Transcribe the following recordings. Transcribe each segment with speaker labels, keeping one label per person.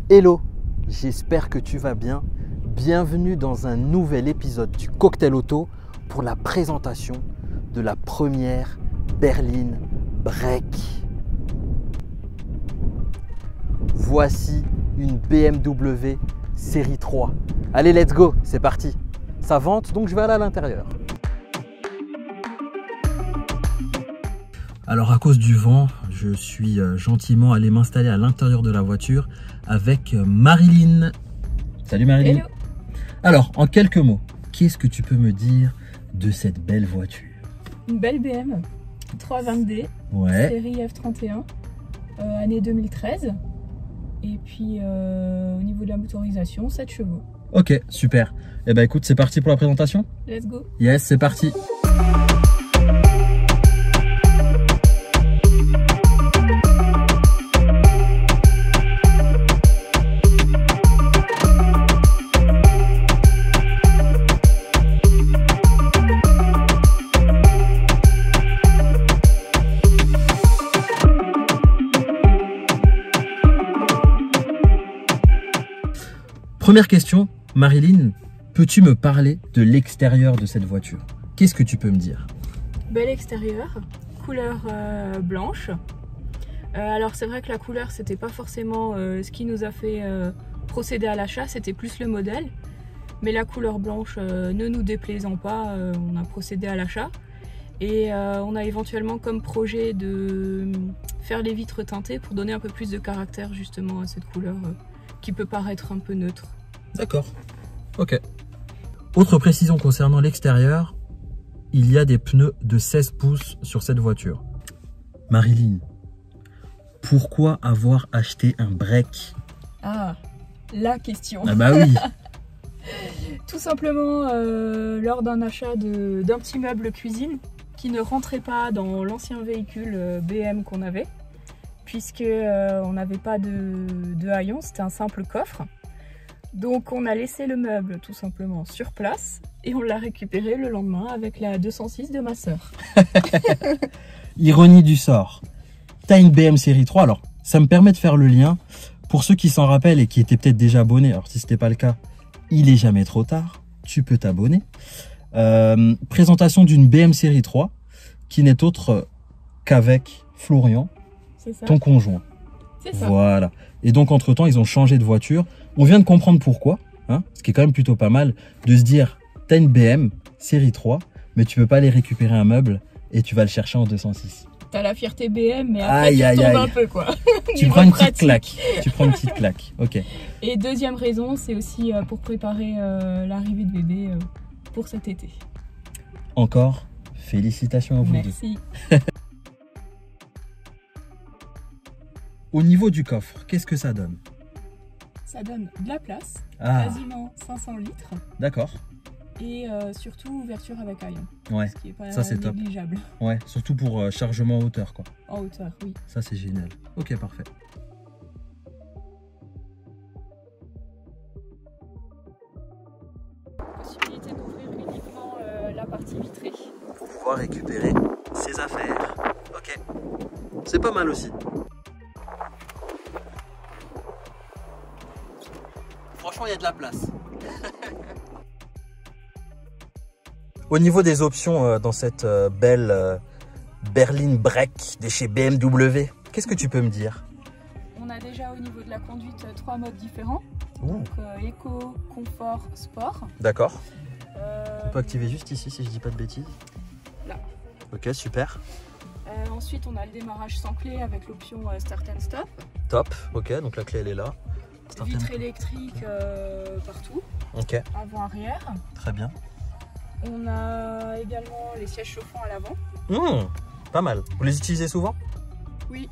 Speaker 1: Hello, j'espère que tu vas bien. Bienvenue dans un nouvel épisode du Cocktail Auto pour la présentation de la première berline break. Voici une BMW série 3. Allez, let's go, c'est parti. Ça vente, donc je vais aller à l'intérieur. Alors à cause du vent, je suis gentiment allé m'installer à l'intérieur de la voiture avec Marilyn. Salut Marilyn.
Speaker 2: Hello.
Speaker 1: Alors en quelques mots, qu'est-ce que tu peux me dire de cette belle voiture?
Speaker 2: Une belle BM 320D,
Speaker 1: Ouais.
Speaker 2: série F31, année 2013. Et puis au niveau de la motorisation, 7 chevaux.
Speaker 1: Ok, super. Eh ben écoute, c'est parti pour la présentation?
Speaker 2: Let's go.
Speaker 1: Yes, c'est parti. Première question, Marilyn, peux-tu me parler de l'extérieur de cette voiture? Qu'est-ce que tu peux me dire?
Speaker 2: Bel extérieur, couleur blanche. Alors c'est vrai que la couleur, c'était pas forcément ce qui nous a fait procéder à l'achat, c'était plus le modèle. Mais la couleur blanche ne nous déplaisant pas, on a procédé à l'achat. Et on a éventuellement comme projet de faire les vitres teintées pour donner un peu plus de caractère justement à cette couleur qui peut paraître un peu neutre.
Speaker 1: D'accord. Ok. Autre précision concernant l'extérieur, il y a des pneus de 16 pouces sur cette voiture. Marilyn, pourquoi avoir acheté un break?
Speaker 2: Ah, la question.
Speaker 1: Ah bah oui.
Speaker 2: Tout simplement lors d'un achat d'un petit meuble cuisine qui ne rentrait pas dans l'ancien véhicule BM qu'on avait, puisque on n'avait pas de haillons, c'était un simple coffre. Donc on a laissé le meuble tout simplement sur place et on l'a récupéré le lendemain avec la 206 de ma sœur.
Speaker 1: Ironie du sort. T'as une BM série 3, alors ça me permet de faire le lien. Pour ceux qui s'en rappellent et qui étaient peut-être déjà abonnés, alors si ce n'était pas le cas, il est jamais trop tard, tu peux t'abonner. Présentation d'une BM série 3 qui n'est autre qu'avec Florian, ton conjoint.
Speaker 2: C'est ça.
Speaker 1: Voilà. Et donc entre temps ils ont changé de voiture. On vient de comprendre pourquoi, hein, ce qui est quand même plutôt pas mal, de se dire t'as une BM série 3, mais tu peux pas aller récupérer un meuble et tu vas le chercher en 206.
Speaker 2: T'as la fierté BM, mais après tu tombes un peu quoi.
Speaker 1: Tu prends une petite claque. Tu prends une petite claque. Ok.
Speaker 2: Et deuxième raison, c'est aussi pour préparer l'arrivée de bébé pour cet été.
Speaker 1: Encore, félicitations à vous deux.
Speaker 2: Merci.
Speaker 1: Au niveau du coffre, qu'est-ce que ça donne?
Speaker 2: Ça donne de la place,
Speaker 1: Ah,
Speaker 2: quasiment 500 litres.
Speaker 1: d'accord.
Speaker 2: Et surtout ouverture avec haillons.
Speaker 1: Ouais,
Speaker 2: Ce qui est pas
Speaker 1: ça, c'est top.
Speaker 2: négligeable.
Speaker 1: Ouais, surtout pour chargement en hauteur, quoi.
Speaker 2: En hauteur, oui.
Speaker 1: Ça, c'est génial. Ok, parfait.
Speaker 2: Possibilité d'ouvrir uniquement la partie vitrée.
Speaker 1: Pour pouvoir récupérer ses affaires. Ok. C'est pas mal aussi. Franchement, il y a de la place. Au niveau des options dans cette belle berline break de chez BMW, qu'est-ce que tu peux me dire?
Speaker 2: On a déjà au niveau de la conduite 3 modes différents.
Speaker 1: Ouh.
Speaker 2: Donc éco, confort, sport.
Speaker 1: D'accord. On peut activer juste ici si je dis pas de bêtises.
Speaker 2: Là.
Speaker 1: Ok, super.
Speaker 2: Ensuite, on a le démarrage sans clé avec l'option Start and Stop.
Speaker 1: Top. Ok, donc la clé elle est là.
Speaker 2: Vitre électrique partout.
Speaker 1: Ok,
Speaker 2: Avant, arrière.
Speaker 1: très bien.
Speaker 2: On a également les sièges chauffants à l'avant.
Speaker 1: Pas mal. Vous les utilisez souvent?
Speaker 2: Oui.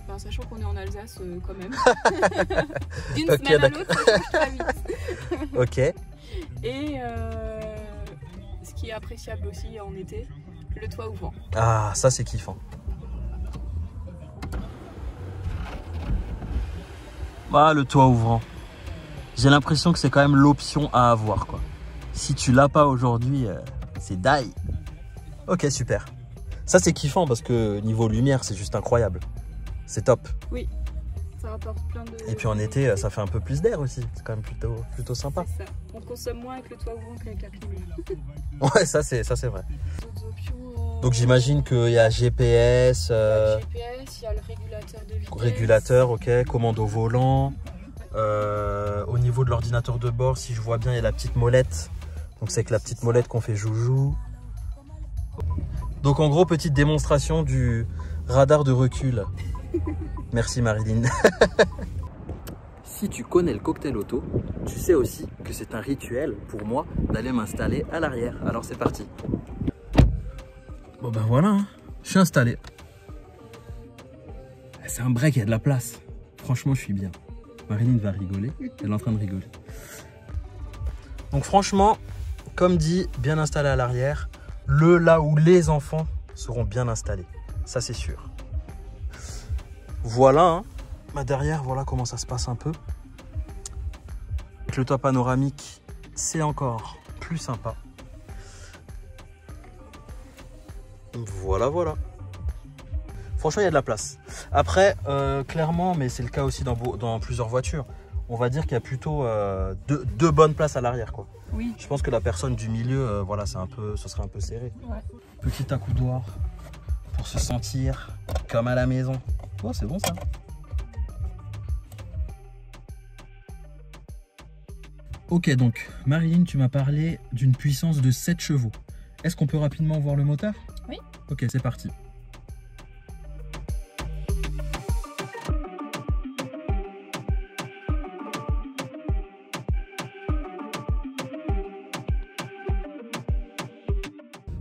Speaker 2: Enfin, sachant qu'on est en Alsace quand même. D'une
Speaker 1: Ok,
Speaker 2: semaine à
Speaker 1: d'accord.
Speaker 2: l'autre, ça change très vite.
Speaker 1: Ok.
Speaker 2: Et ce qui est appréciable aussi en été, le toit ouvrant.
Speaker 1: Ah, ça c'est kiffant. Ah, le toit ouvrant. J'ai l'impression que c'est quand même l'option à avoir, quoi. Si tu l'as pas aujourd'hui, c'est die. Ok, super. Ça c'est kiffant parce que niveau lumière, c'est juste incroyable. C'est top.
Speaker 2: Oui, ça apporte plein de...
Speaker 1: Et puis en été, ça fait un peu plus d'air aussi. C'est quand même plutôt sympa.
Speaker 2: C'est ça. On consomme moins avec le toit ouvrant qu'avec la clim.
Speaker 1: Ouais, ça c'est vrai.
Speaker 2: D'autres options,
Speaker 1: Donc j'imagine qu'il y a GPS,
Speaker 2: il y a le GPS, il y a le régulateur de vitesse.
Speaker 1: régulateur, ok, commande au volant. Au niveau de l'ordinateur de bord, si je vois bien, il y a la petite molette. Donc c'est avec la petite molette qu'on fait joujou. Donc en gros, petite démonstration du radar de recul. Merci Marilyn. Si tu connais le cocktail auto, tu sais aussi que c'est un rituel pour moi d'aller m'installer à l'arrière. Alors c'est parti. Bon ben voilà, hein. Je suis installé. C'est un break, il y a de la place. Franchement, je suis bien. Marilyn va rigoler, elle est en train de rigoler. Donc franchement, comme dit, bien installé à l'arrière, là où les enfants seront bien installés. Ça c'est sûr. Voilà, hein. Bah derrière, voilà comment ça se passe un peu. Avec le toit panoramique, c'est encore plus sympa. Voilà, voilà. Franchement, il y a de la place. Après, clairement, mais c'est le cas aussi dans plusieurs voitures, on va dire qu'il y a plutôt deux bonnes places à l'arrière, quoi.
Speaker 2: Oui.
Speaker 1: Je pense que la personne du milieu, voilà, ce serait un peu serré.
Speaker 2: Ouais.
Speaker 1: Petit accoudoir pour se sentir comme à la maison. Oh, c'est bon ça. Ok, donc Marilyn, tu m'as parlé d'une puissance de 7 chevaux. Est-ce qu'on peut rapidement voir le moteur?
Speaker 2: Oui.
Speaker 1: Ok, c'est parti.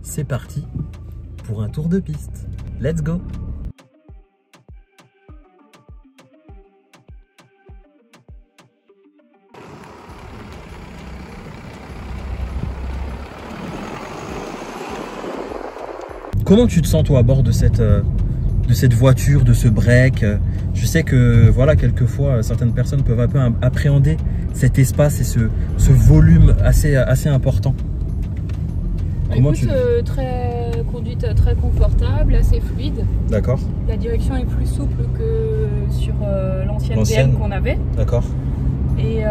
Speaker 1: C'est parti pour un tour de piste. Let's go! Comment tu te sens toi à bord de cette voiture, de ce break? Je sais que voilà, quelquefois certaines personnes peuvent un peu appréhender cet espace et ce volume assez important. Comment
Speaker 2: écoute, conduite très confortable, assez fluide.
Speaker 1: D'accord.
Speaker 2: La direction est plus souple que sur l'ancienne BM qu'on avait.
Speaker 1: D'accord.
Speaker 2: Et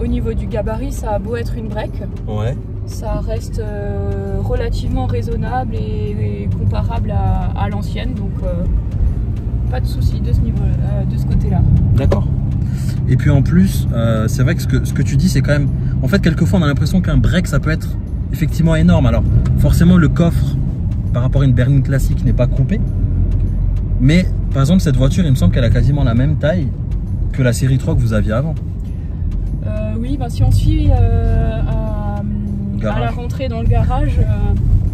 Speaker 2: au niveau du gabarit, ça a beau être une break.
Speaker 1: Ouais.
Speaker 2: Ça reste relativement raisonnable et comparable à l'ancienne, donc pas de souci de ce côté-là.
Speaker 1: D'accord. Et puis en plus, c'est vrai que ce que tu dis, c'est quand même... En fait, quelquefois, on a l'impression qu'un break, ça peut être effectivement énorme. Alors, forcément, le coffre, par rapport à une berline classique, n'est pas coupé. Mais, par exemple, cette voiture, il me semble qu'elle a quasiment la même taille que la série 3 que vous aviez avant.
Speaker 2: Oui, bah, si on suit à la rentrée dans le garage,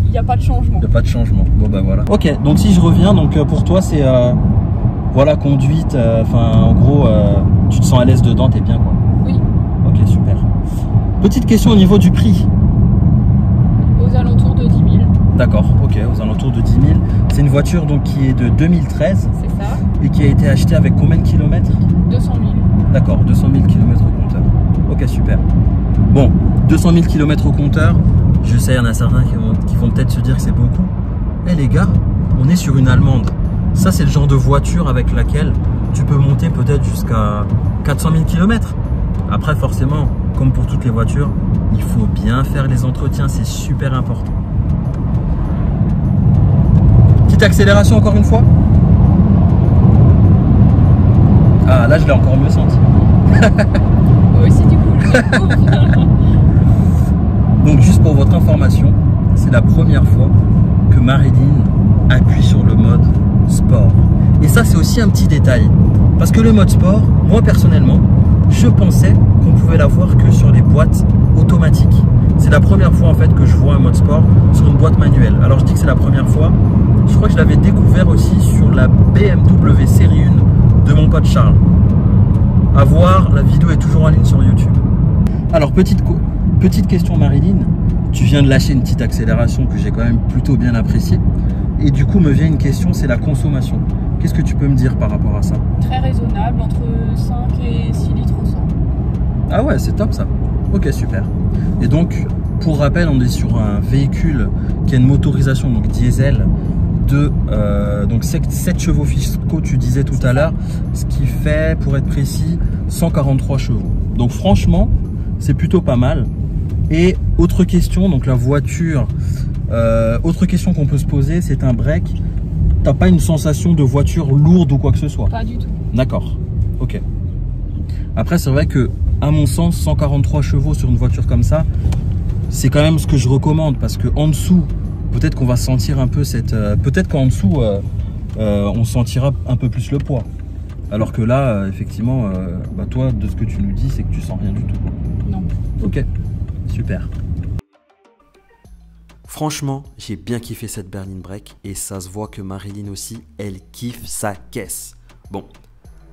Speaker 2: il n'y a pas de changement.
Speaker 1: Il n'y a pas de changement. Bon ben voilà. Ok, donc si je reviens, donc pour toi c'est voilà, conduite, en gros tu te sens à l'aise dedans, t'es bien quoi.
Speaker 2: Oui.
Speaker 1: Ok, super. Petite question au niveau du prix.
Speaker 2: Aux alentours de 10 000.
Speaker 1: D'accord, ok, aux alentours de 10 000. C'est une voiture donc qui est de 2013.
Speaker 2: C'est ça.
Speaker 1: Et qui a été achetée avec combien de kilomètres?
Speaker 2: 200 000.
Speaker 1: D'accord, 200 000 km au compteur. Ok, super. Bon, 200 000 km au compteur, je sais, il y en a certains qui vont peut-être se dire que c'est beaucoup. Eh les gars, on est sur une allemande. Ça, c'est le genre de voiture avec laquelle tu peux monter peut-être jusqu'à 400 000 km. Après, forcément, comme pour toutes les voitures, il faut bien faire les entretiens, c'est super important. Petite accélération encore une fois. Ah, là, je l'ai encore mieux senti.
Speaker 2: Oui, c'est du coup, je
Speaker 1: Donc, juste pour votre information, c'est la première fois que Marilyn appuie sur le mode sport. Et ça, c'est aussi un petit détail. Parce que le mode sport, moi personnellement, je pensais qu'on pouvait l'avoir que sur les boîtes automatiques. C'est la première fois en fait que je vois un mode sport sur une boîte manuelle. Alors je dis que c'est la première fois. Je crois que je l'avais découvert aussi sur la BMW série 1 de mon pote Charles. À voir, la vidéo est toujours en ligne sur YouTube. Alors petite question Marilyn, tu viens de lâcher une petite accélération que j'ai quand même plutôt bien appréciée. Et du coup me vient une question, c'est la consommation. Qu'est-ce que tu peux me dire par rapport à ça?
Speaker 2: Très raisonnable, entre 5 et 6 litres au 100.
Speaker 1: Ah ouais, c'est top ça. Ok, super. Et donc, pour rappel, on est sur un véhicule qui a une motorisation donc diesel de donc 7 chevaux fiscaux, tu disais tout à l'heure, ce qui fait, pour être précis, 143 chevaux. Donc franchement, c'est plutôt pas mal. Et autre question, donc la voiture, autre question qu'on peut se poser, c'est un break. T'as pas une sensation de voiture lourde ou quoi que ce soit?
Speaker 2: Pas du tout.
Speaker 1: D'accord, ok. Après, c'est vrai que, à mon sens, 143 chevaux sur une voiture comme ça, c'est quand même ce que je recommande, parce que en dessous, peut-être qu'on va sentir un peu cette... peut-être qu'en dessous, on sentira un peu plus le poids. Alors que là, effectivement, bah toi, de ce que tu nous dis, c'est que tu sens rien du tout.
Speaker 2: Non.
Speaker 1: Ok, super.
Speaker 3: Franchement, j'ai bien kiffé cette berline break et ça se voit que Marilyn aussi, elle kiffe sa caisse. Bon,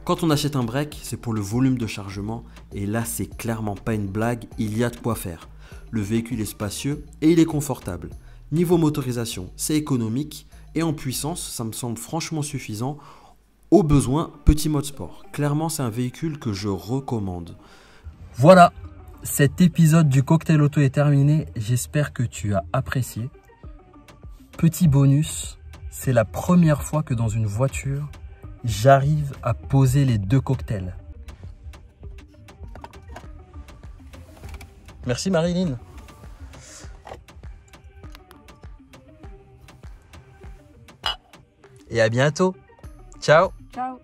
Speaker 3: quand on achète un break, c'est pour le volume de chargement et là, c'est clairement pas une blague, il y a de quoi faire. Le véhicule est spacieux et il est confortable. Niveau motorisation, c'est économique et en puissance, ça me semble franchement suffisant. Au besoin, petit mode sport. Clairement, c'est un véhicule que je recommande.
Speaker 1: Voilà, cet épisode du cocktail auto est terminé. J'espère que tu as apprécié. Petit bonus, c'est la première fois que dans une voiture, j'arrive à poser les 2 cocktails. Merci Marilyn. Et à bientôt. Ciao.
Speaker 2: Ciao.